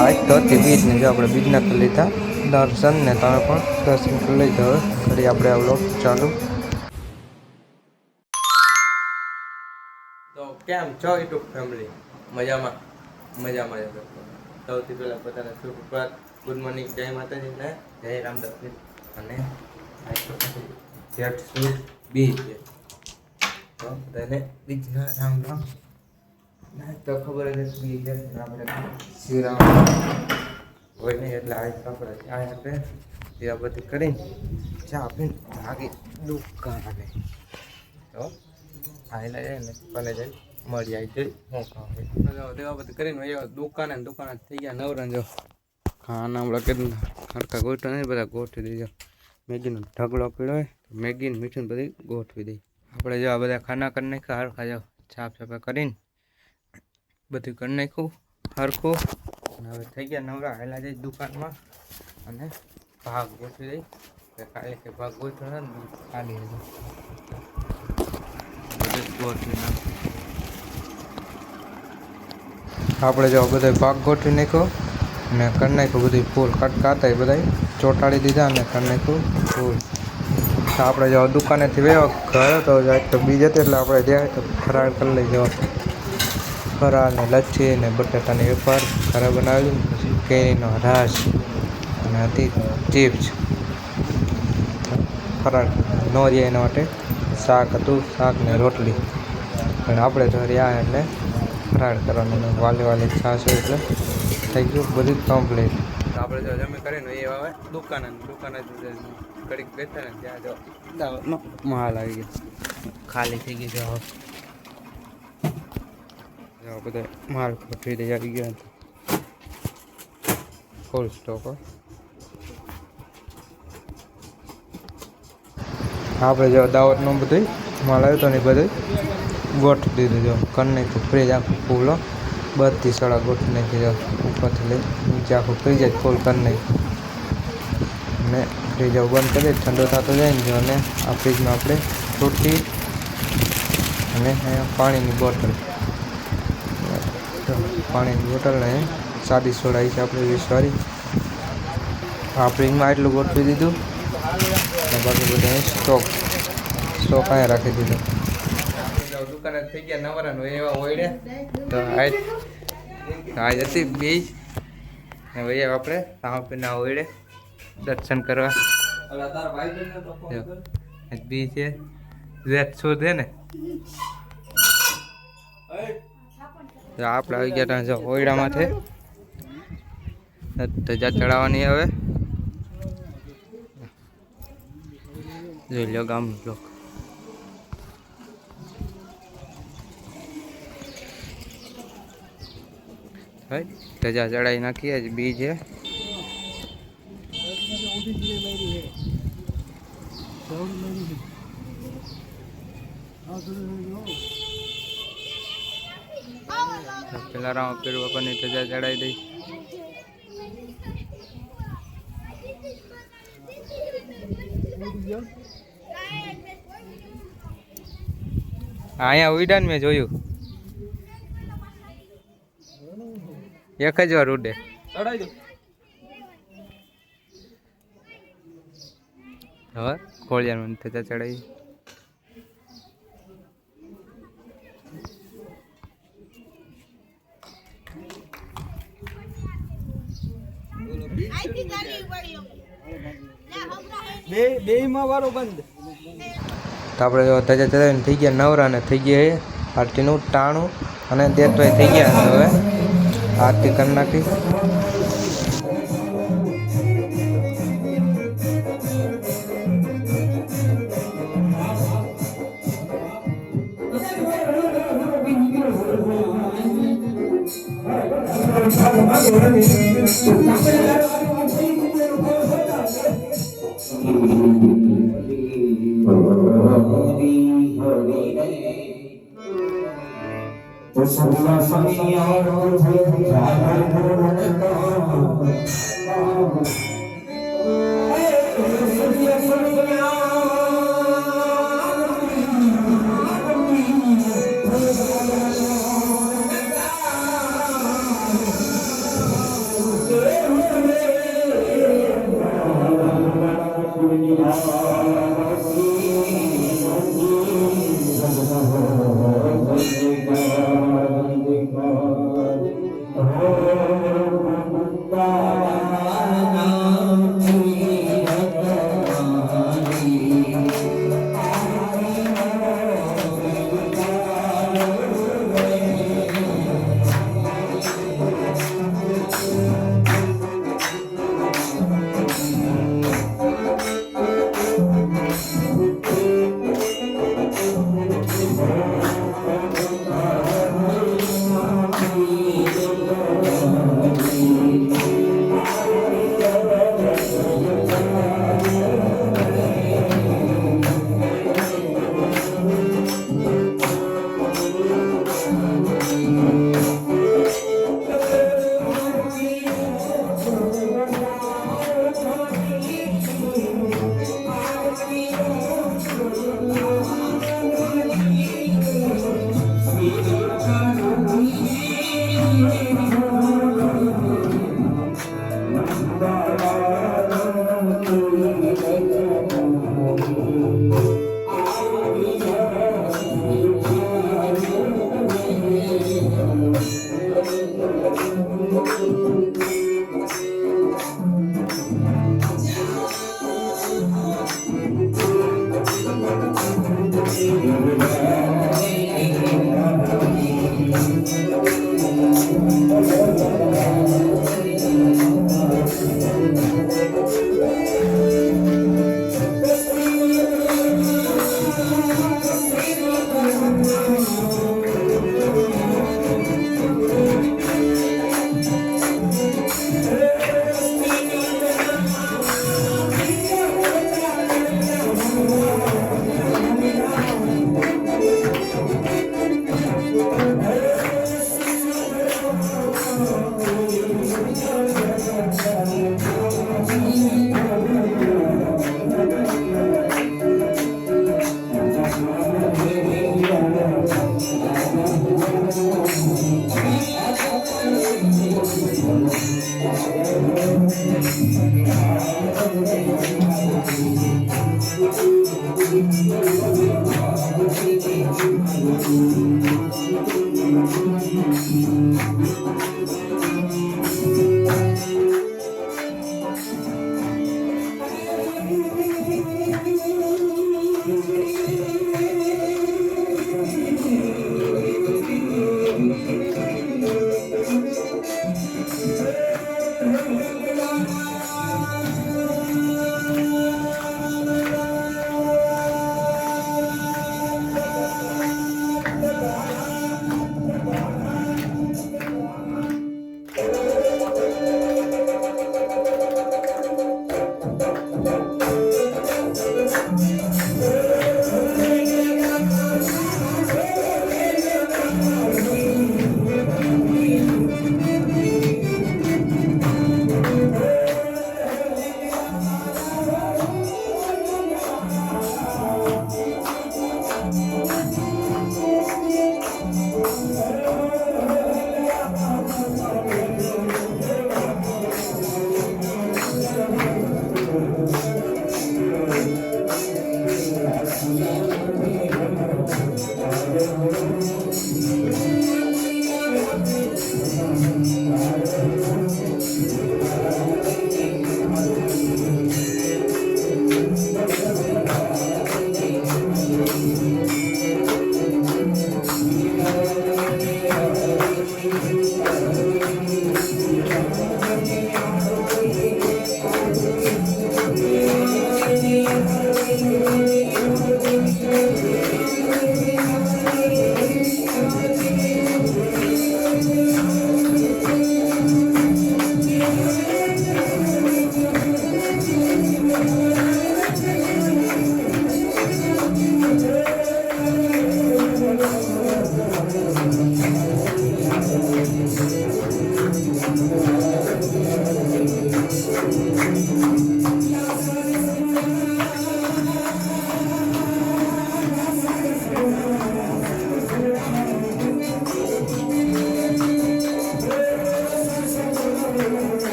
આજ તો હતી બીજ ને જો આપણે બીજના કરી લીધા દર્શન ને તમે પણ દર્શન કરી લઈ જાઓ. ફરી આપણે આ વ્લોગ ચાલુ. તો કેમ છો યુટ્યુબ ફેમિલી? મજામાં મજામાં જ. સૌથી પહેલાં બધાને સુપ્રભાત, ગુડ મોર્નિંગ, જય માતાજી ને જય રામદાસ. અને જેટ સૂટ બીજ છે તો બધાને બીજના રામ રામ. તો ખબર જ બી છે આપણે શ્રીરામ હોય નહીં એટલે આ આપણે આ આપણે એ બધું કરીને ચા આપીને ભાગી દુકાને. તો આવેલા જાય ને કોને જાય મળી આવી જઈ હું ખાવા દેવા બધું કરીને દુકાને દુકાને થઈ ગયા નવરંગ. જો ખાના હમણાં કેટલું હરકા ગોઠવા નહીં બધા ગોઠવી દેજો. મેગીનો ઢગલો પીળો હોય મેગી મીઠું બધી ગોઠવી દઈ. આપણે જો આ બધા ખાના કરી નાખ્યા હરખા જાઓ સાફ સફાઈ કરીને બધું કરી નાખ્યું હરખું. અને હવે થઈ ગયા નવરા આવેલા જાય દુકાનમાં અને ભાગ ગોઠવી દઈ. કાલે કે ભાગ ગોઠવો ને ખાલી બધું ગોઠવી નાખ. આપણે જો બધા ભાગ ગોઠવી નાખ્યો અને કરી નાખ્યું બધું ફૂલ કટકાતા બધા ચોંટાડી દીધા અને કરી નાખ્યું ફૂલ. આપણે જો દુકાનેથી વેવા ગયો તો બીજ હતી એટલે આપણે જાય તો ફરાળ કરી લઈ જવા. ફરાળ ને લચ્છી ને બટાટાની વેફર ઘરે બનાવેલી, પછી કેરીનો રસ અને હતી ચિપ્સ. ફરાળ ન રહ્યા એના માટે શાક હતું, શાક ને રોટલી. પણ આપણે તો રહ્યા એટલે ફરાળ કરવાનું વાલી વાલી છાશ હોય એટલે થઈ ગયું બધું કમ્પ્લીટ. આપણે જો જમી કરીને એ આવે દુકાને ઘડીક બેઠા ને ત્યાં જો દાવતનો માલ આવી ગયો ખાલી થઈ ગઈ. જો બધા માલ ગોઠવી દઈ આવી ગયા ફૂલ સ્ટોક. આપણે જો દાવતનો બધું માલ આવ્યો તો ને બધું ગોઠવી દીધું. જો કરી નાખ્યું ફ્રીજ આખું ફૂલ બધી સળા ગોઠવી નાખી. જો ઉપરથી લઈ નીચે આખું ફ્રીજ જ ફૂલ કરી નાખ્યું અને ફ્રીજ બંધ કરી ઠંડો થતો જાય ને. અને આ ફ્રીજમાં આપણે ફ્રૂટી અને પાણીની બોટલ, પાણીની બોટલ ને સાદી સોડા છે આપણે 20 વાળી. આ ફ્રીજમાં એટલું ગોઠવી દીધું અને બાકી બધા સ્ટોક અહીંયા રાખી દીધો. દુકાને થઈ ગયા નવરાનું એવા ઓયડે તો આજ હતી બીજ ને ભાઈ આપણે સામપીના ઓયડે દર્શન કરવા બીજ છે રેત શોધે ને. આપણે આવી ગયા ત્યાં જો ઓયડામાંથી ધજા ચડાવવાની. હવે જોઈ લો ગામ લોકો ધજા ચડાવી નાખીએ જ બી છે. પેલા રામ પીર બાપાની ધજા ચડાવી દઈ. અહીંયા ઉડાન મેં જોયું એક જ વાર ઉડે. હવે ખોળિયાર ધજા ચડાવી. તો આપણે જો ધજા ચડાવીને થઈ ગયા નવરા ને થઈ ગયા આરતીનું ટાણું અને દેતભાઈ થઈ ગયા. હવે આરતી કરી નાખી.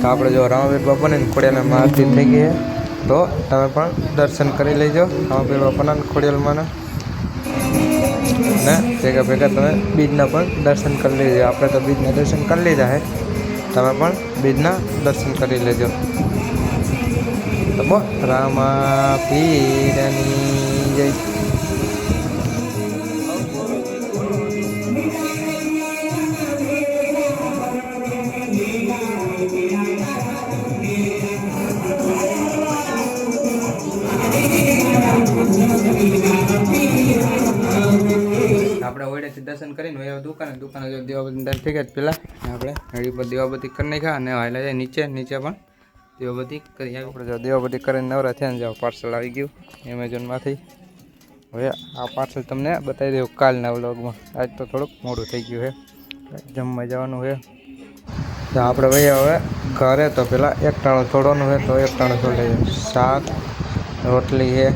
તો આપણે જો રામાપીર બાપાને ખોડિયાલમાં આરતી થઈ ગઈ તો તમે પણ દર્શન કરી લેજો રામાપીર બાપાના ખોડિયાલમાંના ને ભેગા ભેગા તમે બીજના પણ દર્શન કરી લેજો. આપણે તો બીજના દર્શન કરી લીધા છે, તમે પણ બીજના દર્શન કરી લેજો. તો રામાપીરની જય. દર્શન કરીને હવે દુકાને જો દીવાબત્તી દાન થઈ ગયા પહેલાં આપણે રેડી પર દીવાબત્તી કરી નાખ્યા અને હાલે જાય નીચે પણ દીવાબત્તી કરી આપણે જો દીવાબત્તી કરીને નવરા થયા ને જાઓ પાર્સલ આવી ગયું એમેઝોનમાંથી. હવે આ પાર્સલ તમને બતાવી દઉં કાલના વ્લોગમાં. આજ તો થોડુંક મોડું થઈ ગયું છે, જમવા જવાનું છે. તો આપણે ભાઈ હવે ઘરે તો પેલા એક ટાણું છોડવાનું છે, તો એક ટાણું છોડી શાક રોટલી છે,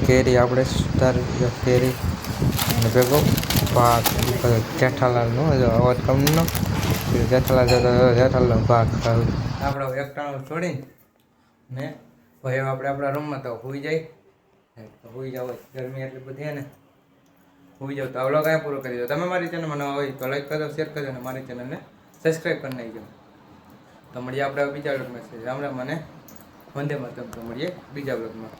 કેરી આપણે સુધારી કેરી અને ભેગો ભાત જેઠાલાલનો અવાજ કમનો જેઠાલાલ ભાત ખાવું. આપણે એક ટાણું છોડીને ને ભાઈ આપણે આપણા રૂમમાં તો હોઈ જાય હોઈ જાવ. ગરમી એટલી બધી છે ને હોઈ જાવ. તો આ વ્લોગ અહીંયા પૂરો કરી દો. તમે મારી ચેનલમાં નવા હોય તો લાઈક કરજો, શેર કરજો અને મારી ચેનલને સબસ્ક્રાઈબ કરી નાખજો. તો મળીએ આપણે બીજા બ્લોગમાં. રામ રામ અને વંદે માતરમ. તો મળીએ બીજા બ્લોગમાં.